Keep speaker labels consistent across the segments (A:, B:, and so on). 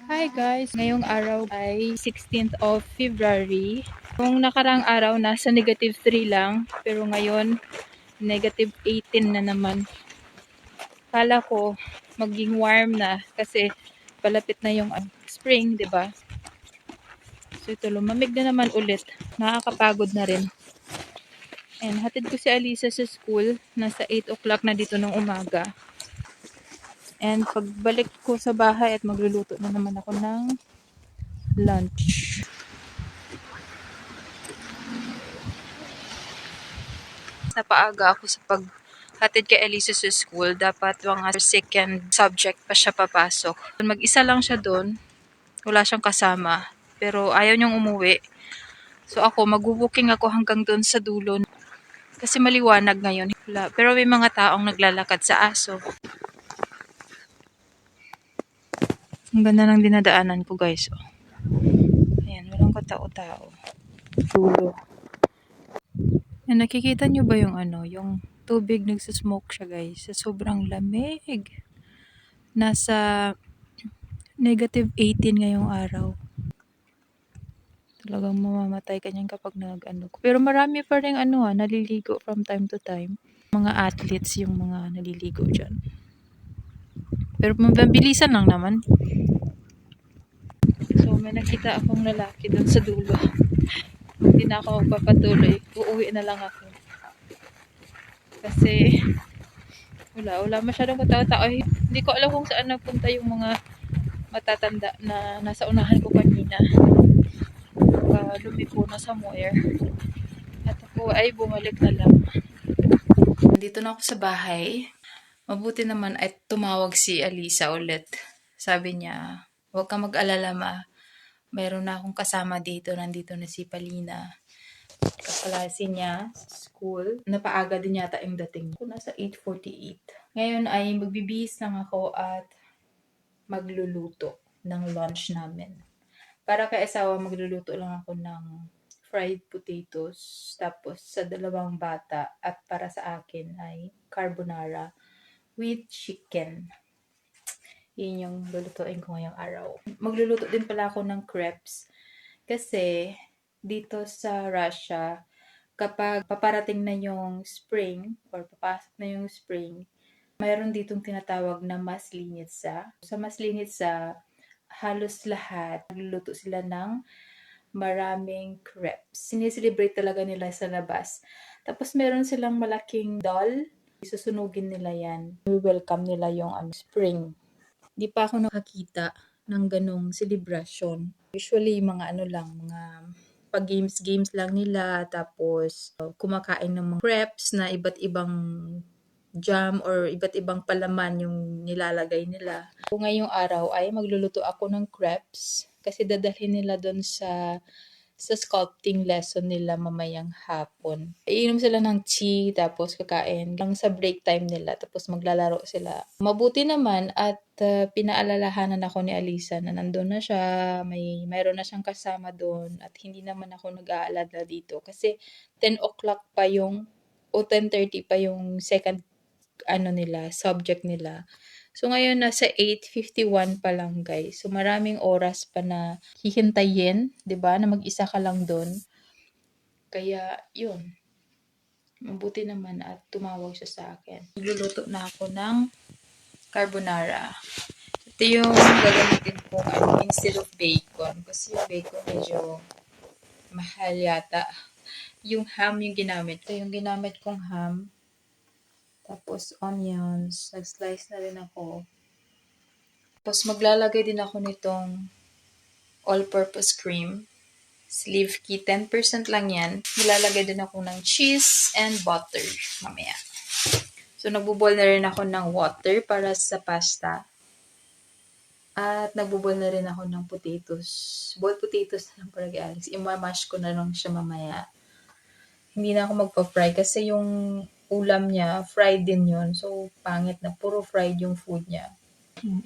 A: Hi guys! Ngayong araw ay 16th of February. Nung nakarang araw nasa negative 3 lang, pero ngayon negative 18 na naman. Kala ko maging warm na kasi palapit na yung spring, 'di ba? So ito lumamig na naman ulit. Nakakapagod na rin. And hatid ko si Alisa sa school, nasa 8 o'clock na dito ng umaga. And pagbalik ko sa bahay at magluluto na naman ako ng lunch. Napaaga ako sa paghatid kay Elisa sa school. Dapat mga second subject pa siya papasok. Mag-isa lang siya doon. Wala siyang kasama. Pero ayaw niyang umuwi. So ako, mag-booking ako hanggang doon sa dulo. Kasi maliwanag ngayon. Pero may mga taong naglalakad sa aso. Ang ganda ng dinadaanan ko guys. Oh. Ayan, walang katao-tao. Dulo. Yan, nakikita niyo ba yung yung tubig nagsasmoke siya guys. Sa sobrang lamig. Nasa negative 18 ngayong araw. Talagang mamamatay ka niyan kapag Pero marami pa rin naliligo from time to time. Mga athletes yung mga naliligo dyan. Pero mabilisan lang naman. So may nakita akong lalaki dun sa dulo. Hindi na ako magpapatuloy. Uuwi na lang ako. Kasi wala masyadong katao-tao. Hindi ko alam kung saan napunta yung mga matatanda na nasa unahan ko kanina. Lumiko na somewhere. At ako ay bumalik na lang. Dito na ako sa bahay. Mabuti naman ay tumawag si Alisa ulit. Sabi niya, huwag kang mag-alala ma. Meron na akong kasama dito. Nandito na si Palina. Kaklase niya sa school. Napaaga din yata yung dating ko. Nasa 8:48. Ngayon ay magbibihis lang ako at magluluto ng lunch namin. Para kay asawa, magluluto lang ako ng fried potatoes. Tapos sa dalawang bata at para sa akin ay carbonara with chicken. Yun yung lulutuin ko ngayong araw. Magluluto din pala ako ng crepes. Kasi dito sa Russia, kapag paparating na yung spring or papasok na yung spring, mayroon ditong tinatawag na maslenitsa. Sa maslenitsa, halos lahat nagluluto sila ng maraming crepes. Sineselebrate talaga nila sa labas. Tapos meron silang malaking doll. Susunugin nila yan. Welcome nila yung spring. Di pa ako nakakita ng ganong celebration. Usually, mga mga pag-games lang nila, tapos kumakain ng mga crepes na iba't ibang jam or iba't ibang palaman yung nilalagay nila. So, ngayong araw ay magluluto ako ng crepes kasi dadalhin nila doon sa sculpting lesson nila mamayang hapon. Iinom sila ng tea, tapos kakain lang sa break time nila, tapos maglalaro sila. Mabuti naman at pinaalalahanan ako ni Alisa na nandun na siya, mayroon na siyang kasama doon at hindi naman ako nag-aalala dito kasi 10 o'clock pa yung o 10:30 pa yung second subject nila. So, ngayon nasa 8:51 pa lang guys. So, maraming oras pa na hihintayin, 'di ba? Na mag-isa ka lang doon. Kaya, yun. Mabuti naman at tumawag siya sa akin. Nagluluto na ako ng carbonara. Ito yung gagamitin ko instead of bacon. Kasi yung bacon medyo mahal yata. Yung ham yung ginamit. Ito yung ginamit kong ham. Tapos onions. Nag-slice na rin ako. Tapos maglalagay din ako nitong all-purpose cream. Sleeve key, 10% lang yan. Nilalagay din ako ng cheese and butter mamaya. So, nagbubol na rin ako ng water para sa pasta. At nagbubol na rin ako ng potatoes. Boiled potatoes na lang para kay Alex. I-mash ko na lang siya mamaya. Hindi na ako magpa-fry kasi yung ulam niya, fried din yun. So, pangit na. Puro fried yung food niya.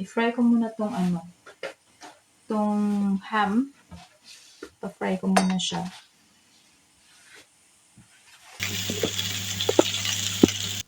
A: I-fry ko muna tong ham. Pa-fry ko muna siya.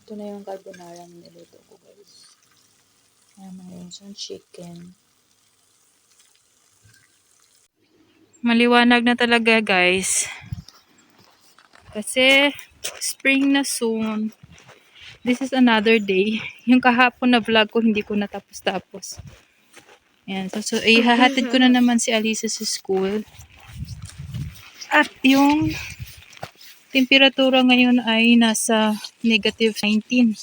A: Ito na yung carbonara na niluto ko guys. Ayan, mayroon siyang chicken. Maliwanag na talaga guys. Kasi spring na soon. This is another day. Yung kahapon na vlog ko hindi ko natapos-tapos. Ayan. So ihahatid ko na naman si Alisa sa school. At yung temperatura ngayon ay nasa -19.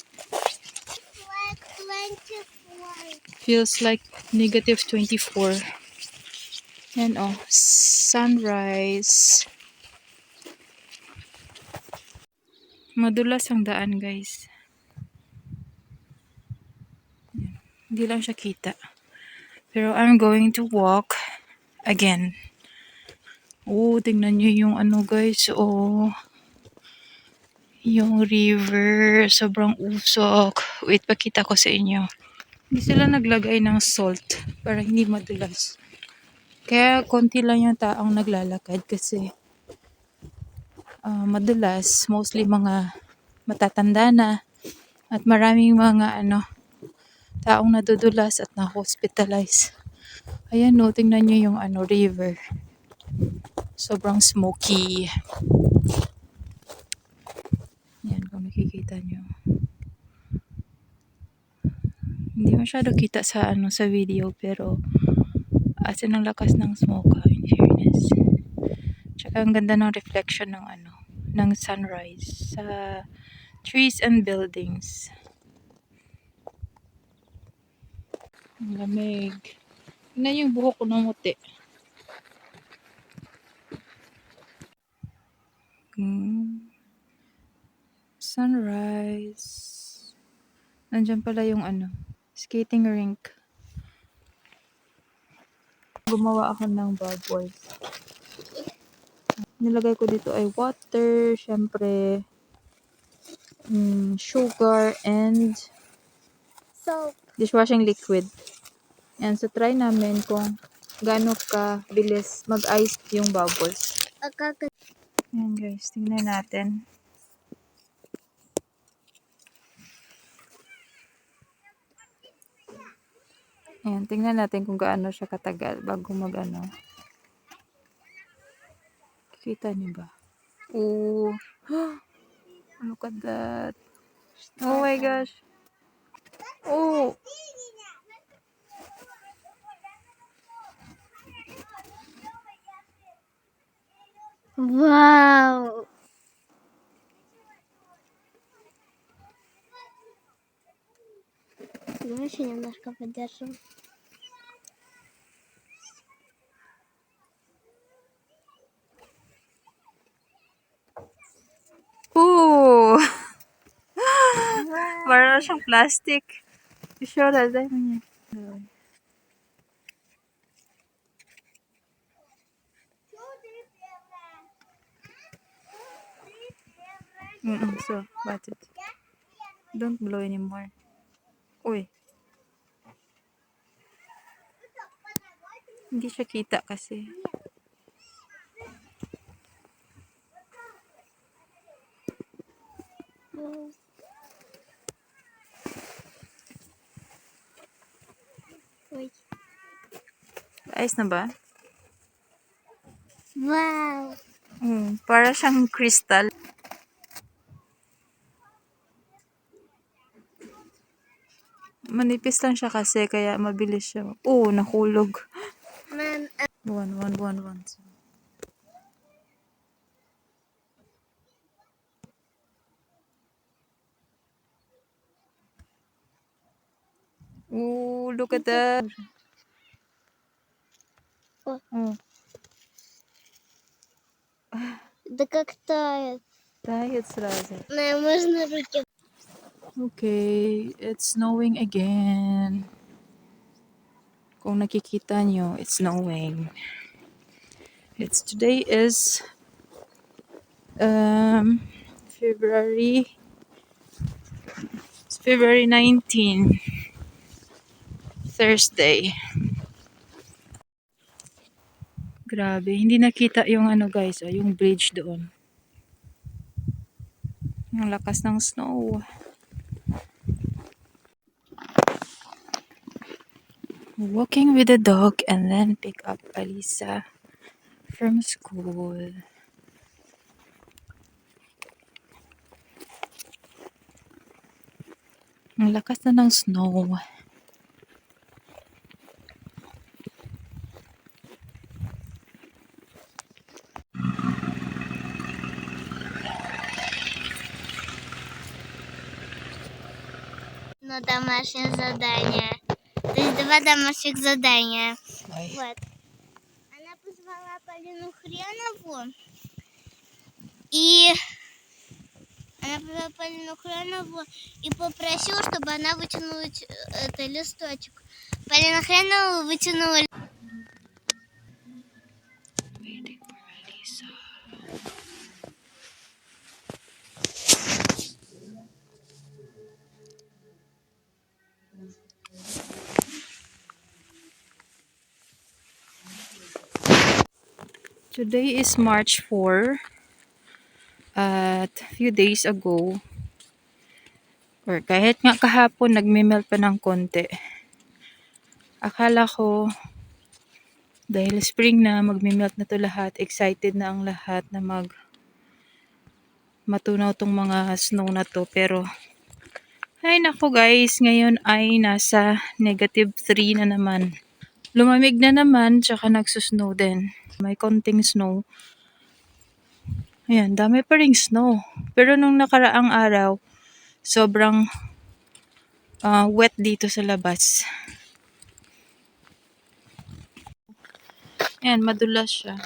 A: Feels like -24. Yan oh, sunrise. Madulas ang daan guys. Hindi lang siya kita. Pero I'm going to walk again. Oh, tingnan nyo yung ano guys. Oh, yung river. Sobrang usok. Wait, pakita ko sa inyo. Hindi sila naglagay ng salt para hindi madulas. Kaya konti lang yung taong naglalakad kasi madulas. Mostly mga matatanda na. At maraming mga taong nadudulas at na-hospitalize. Ayan no, tingnan nyo yung river. Sobrang smoky. Yan, kung nakikita nyo. Hindi masyado kita sa sa video pero as in ang lakas ng smoke in fairness. Tsaka ang ganda ng reflection ng ng sunrise sa trees and buildings. Ang lamig. Tingnan yung buhok ko numuti. Sunrise. Nandyan pala yung skating rink. Gumawa ako ng bubbles. Nilagay ko dito ay water, syempre sugar and
B: soap,
A: dishwashing liquid. Yan, so try namin kung gaano ka bilis mag-ice yung bubbles. Yan guys, tingnan natin. Ayan, tingnan natin kung gaano siya katagal bago Kita niyo ba? Oh, look at that. Oh my gosh. Oh.
B: Wow! Ну, еще немножко подержу.
A: Ooh! Para siyang plastic. Sure, dahil niya. So, watch it. Don't blow anymore. Uy. Hindi siya kita kasi.
B: Ой.
A: Ayos na ba?
B: Wow!
A: Para siyang crystal. Manipis lang siya kasi kaya mabilis siya. Oh, nahulog.
B: Man,
A: One. Oh, look at that.
B: Oh. Да как тает.
A: Tayet sразу.
B: Можно руки.
A: Okay, it's snowing again. Kung nakikita nyo, it's snowing. Today is February 19, Thursday. Grabe, hindi nakita yung guys, yung bridge doon. Ang lakas ng snow. Walking with the dog and then pick up Alisa from school. Ang lakas na ng snow.
B: На домашнее задание. То есть 2 домашних задания.
A: Ay.
B: Вот. Она позвала Полину Хренову. И попросила, чтобы она вытянула это листочек. Полина Хренова вытянула.
A: Waiting for Alisa. Today is March 4. At a few days ago, or kahit nga kahapon, nagme-melt pa ng konti. Akala ko, dahil spring na, magme-melt na to lahat. Excited na ang lahat na matunaw tong mga snow na to. Pero, ay nako guys, ngayon ay nasa -3 na naman. Lumamig na naman, tsaka nagsusnow din. May konting snow. Ayan, dami pa ring snow. Pero nung nakaraang araw, sobrang wet dito sa labas. Ayan, madulas siya.